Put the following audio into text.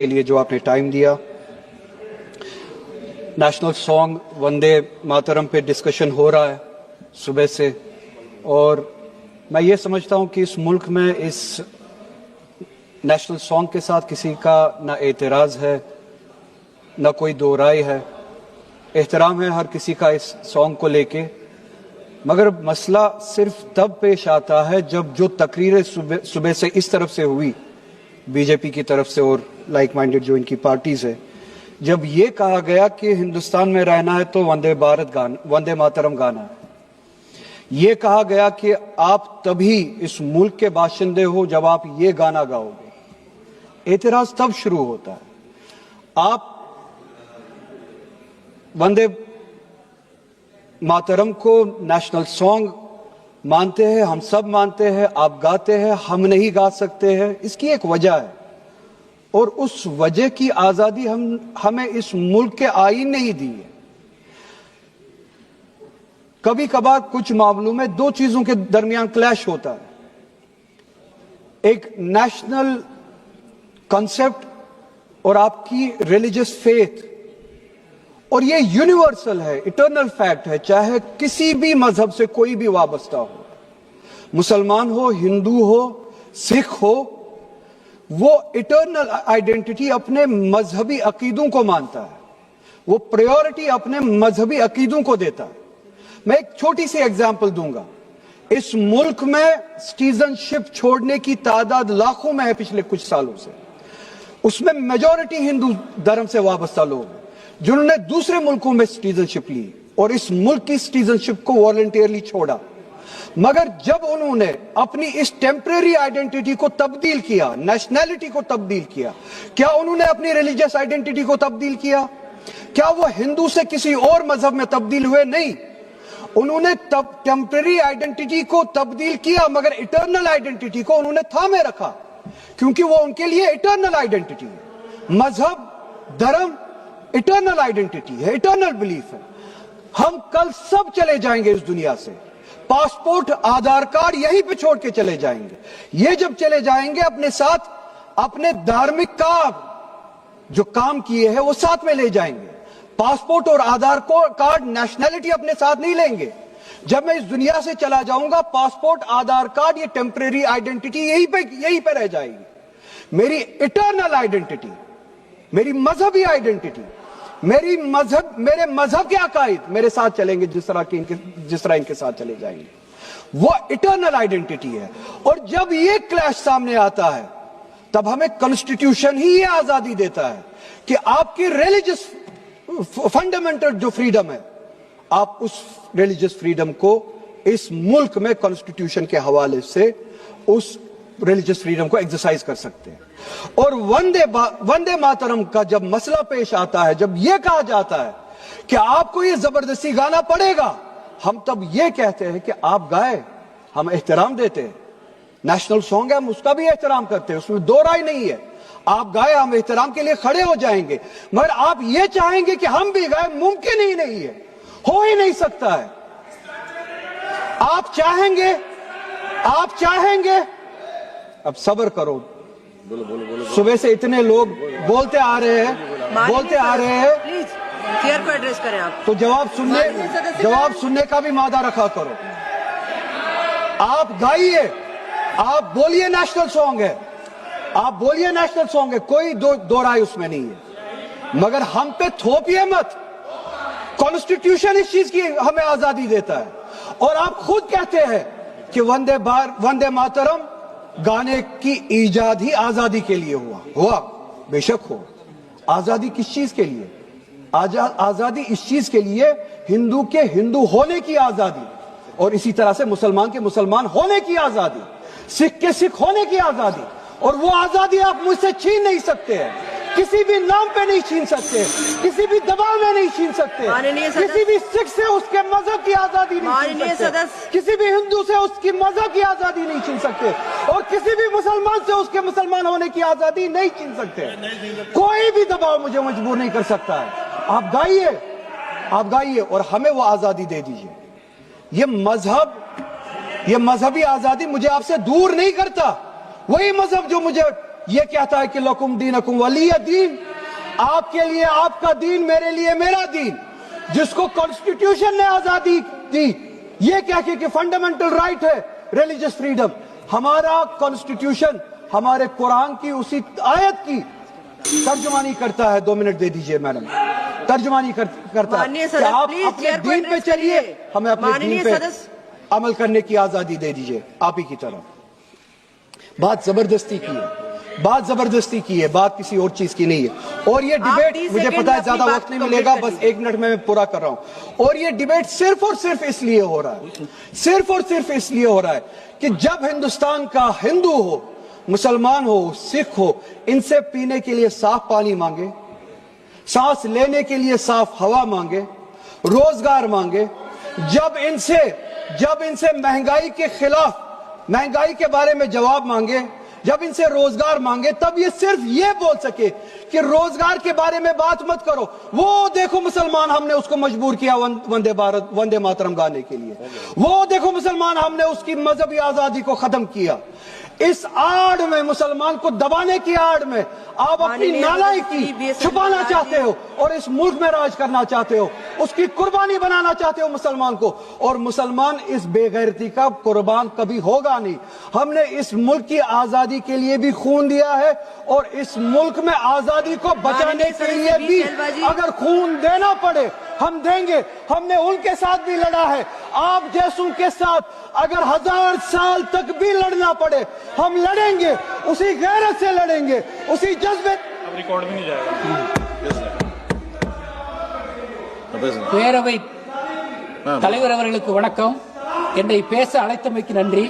के लिए जो आपने टाइम दिया। नेशनल सॉन्ग वंदे मातरम पे डिस्कशन हो रहा है सुबह से, और मैं ये समझता हूं कि इस मुल्क में इस नेशनल सॉन्ग के साथ किसी का ना एतराज है, ना कोई दो राय है। एहतराम है हर किसी का इस सॉन्ग को लेके, मगर मसला सिर्फ तब पेश आता है जब जो तकरीरें सुबह से इस तरफ से हुई, बीजेपी की तरफ से और लाइक माइंडेड जो इनकी पार्टीज है, जब ये कहा गया कि हिंदुस्तान में रहना है तो वंदे मातरम गाना है। ये कहा गया कि आप तभी इस मुल्क के बाशिंदे हो जब आप ये गाना गाओगे। एतराज तब शुरू होता है। आप वंदे मातरम को नेशनल सॉन्ग मानते हैं, हम सब मानते हैं, आप गाते हैं, हम नहीं गा सकते हैं। इसकी एक वजह है, और उस वजह की आजादी हमें इस मुल्क के आईन ने ही दी है। कभी कभार कुछ मामलों में दो चीजों के दरमियान क्लैश होता है, एक नेशनल कॉन्सेप्ट और आपकी रिलीजियस फेथ, और ये यूनिवर्सल है, इटर्नल फैक्ट है, चाहे किसी भी मजहब से कोई भी वाबस्ता हो, मुसलमान हो, हिंदू हो, सिख हो, वो इटर्नल आइडेंटिटी अपने मजहबी अकीदों को मानता है, वो प्रायोरिटी अपने मजहबी अकीदों को देता है। मैं एक छोटी सी एग्जांपल दूंगा। इस मुल्क में सिटीजनशिप छोड़ने की तादाद लाखों में है पिछले कुछ सालों से। उसमें मेजॉरिटी हिंदू धर्म से वाबस्ता लोग हैं जिन्होंने दूसरे मुल्कों में सिटीजनशिप ली और इस मुल्क की सिटीजनशिप को वॉलंटियरली छोड़ा। मगर जब उन्होंने अपनी इस टेम्परेरी आइडेंटिटी को तब्दील किया, नेशनैलिटी को तब्दील किया, क्या उन्होंने अपनी रिलीजियस आइडेंटिटी को तब्दील किया? क्या वो हिंदू से किसी और मजहब में तब्दील हुए? नहीं, उन्होंने तब टेम्परेरी आइडेंटिटी को तब्दील किया, मगर इटर्नल आइडेंटिटी को उन्होंने थामे रखा, क्योंकि वो उनके लिए इटर्नल आइडेंटिटी है। मजहब, धर्म इटर्नल आइडेंटिटी है, इटर्नल बिलीफ है। हम कल सब चले जाएंगे इस दुनिया से, पासपोर्ट, आधार कार्ड यहीं पे छोड़ के चले जाएंगे। ये जब चले जाएंगे, अपने साथ अपने धार्मिक का जो काम किए हैं वो साथ में ले जाएंगे। पासपोर्ट और आधार कार्ड, नेशनैलिटी अपने साथ नहीं लेंगे। जब मैं इस दुनिया से चला जाऊंगा, पासपोर्ट, आधार कार्ड, ये टेम्परेरी आइडेंटिटी यहीं पे रह जाएगी। मेरी इटर्नल आइडेंटिटी, मेरी मजहबी आइडेंटिटी, मेरे मजहब के अकायद मेरे साथ चलेंगे, जिस तरह इनके साथ चले जाएंगे। वो इटर्नल आइडेंटिटी है। और जब ये क्लैश सामने आता है, तब हमें कॉन्स्टिट्यूशन ही ये आजादी देता है कि आपकी रिलीजियस फंडामेंटल जो फ्रीडम है, आप उस रिलीजियस फ्रीडम को इस मुल्क में कॉन्स्टिट्यूशन के हवाले से उस रिलीजियस फ्रीडम को एक्सरसाइज कर सकते हैं। और वंदे मातरम का जब मसला पेश आता है, जब यह कहा जाता है कि आपको यह जबरदस्ती गाना पड़ेगा, हम तब यह कहते हैं कि आप गाए, हम एहतराम देते हैं। नेशनल सॉन्ग है, हम उसका भी एहतराम करते हैं, उसमें दो राय नहीं है। आप गाए, हम एहतराम के लिए खड़े हो जाएंगे, मगर आप यह चाहेंगे कि हम भी गाए, मुमकिन ही नहीं है, हो ही नहीं सकता है। आप चाहेंगे, अब सब्र करो। बोलो। सुबह से इतने लोग बोलते आ रहे हैं, प्लीज चेयर को एड्रेस करें आप, तो जवाब सुनने का भी मादा रखा करो। आप गाइए, आप बोलिए नेशनल सॉन्ग है, आप बोलिए नेशनल सॉन्ग है, कोई दो राय उसमें नहीं है, मगर हम पे थोपिए मत। कॉन्स्टिट्यूशन इस चीज की हमें आजादी देता है। और आप खुद कहते हैं कि वंदे मातरम गाने की ईजाद ही आजादी के लिए हुआ, बेशक हो। आजादी किस चीज के लिए? आजादी इस चीज के लिए, हिंदू के हिंदू होने की आजादी, और इसी तरह से मुसलमान के मुसलमान होने की आजादी, सिख के सिख होने की आजादी। और वो आजादी आप मुझसे छीन नहीं सकते हैं, किसी भी नाम पे नहीं छीन सकते, किसी भी दबाव में नहीं छीन सकते, किसी भी सिख से उसके मजहब की आजादी नहीं छीन सकते, किसी भी हिंदू से उसकी मजहब की आजादी नहीं छीन सकते, और किसी भी मुसलमान से उसके मुसलमान होने की आजादी नहीं छीन सकते। कोई भी दबाव मुझे मजबूर नहीं कर सकता है। आप गाइए और हमें वो आजादी दे दीजिए। ये मजहबी आजादी मुझे आपसे दूर नहीं करता। वही मजहब जो मुझे ये कहता है कि लकुम दीनकुम वलिय दीन, आपके लिए आपका दीन, मेरे लिए मेरा दीन, जिसको कॉन्स्टिट्यूशन ने आजादी दी, ये कह के कि फंडामेंटल राइट है रिलीजियस फ्रीडम। हमारा कॉन्स्टिट्यूशन हमारे कुरान की उसी आयत की तर्जुमानी करता है। 2 मिनट दे दीजिए मैडम, तर्जुमानी करता है माननीय कि सदस्य, आप प्लीज अपने चेयर को दीन पे एड्रेस चलिए, करिए। हमें अपने माननीय दीन पे सदस्य, अमल करने की आजादी दे दीजिए आप ही की तरह। बात जबरदस्ती की है, बात जबरदस्ती की है, बात किसी और चीज की नहीं है। और ये डिबेट 30 मुझे सेकंड पता है में ज्यादा अपनी वक्त नहीं बात मिलेगा, कंप्लीट बस 1 मिनट में मैं पूरा कर रहा हूं। और ये डिबेट सिर्फ और सिर्फ इसलिए हो रहा है, सिर्फ और सिर्फ इसलिए हो रहा है कि जब हिंदुस्तान का हिंदू हो, मुसलमान हो, सिख हो, इनसे पीने के लिए साफ पानी मांगे, सांस लेने के लिए साफ हवा मांगे, रोजगार मांगे, जब इनसे महंगाई के खिलाफ, महंगाई के बारे में जवाब मांगे, जब इनसे रोजगार मांगे, तब ये सिर्फ ये बोल सके कि रोजगार के बारे में बात मत करो। वो देखो मुसलमान, हमने उसको मजबूर किया वंदे भारत वंदे मातरम गाने के लिए। वो देखो मुसलमान, हमने उसकी मजहबी आजादी को खत्म किया। इस आड़ में, मुसलमान को दबाने की आड़ में आप अपनी नालायकी छुपाना चाहते हो और इस मुल्क में राज करना चाहते हो, उसकी कुर्बानी बनाना चाहते हो मुसलमान को। और मुसलमान इस बेगैरती का कुर्बान कभी होगा नहीं। हमने इस मुल्क की आजादी के लिए भी खून दिया है और इस मुल्क में आजादी को बचाने के लिए भी अगर खून देना पड़े हम देंगे। हमने उनके साथ भी लड़ा है, आप जैसों के साथ अगर 1000 साल तक भी लड़ना पड़े हम लड़ेंगे, उसी गैरत से लड़ेंगे, उसी जज्बे। अब रिकॉर्ड भी नहीं जाएगा। பேரவை தலைவர் அவர்களுக்கு வணக்கம். என்னை பேச அழைத்தமைக்கு நன்றி.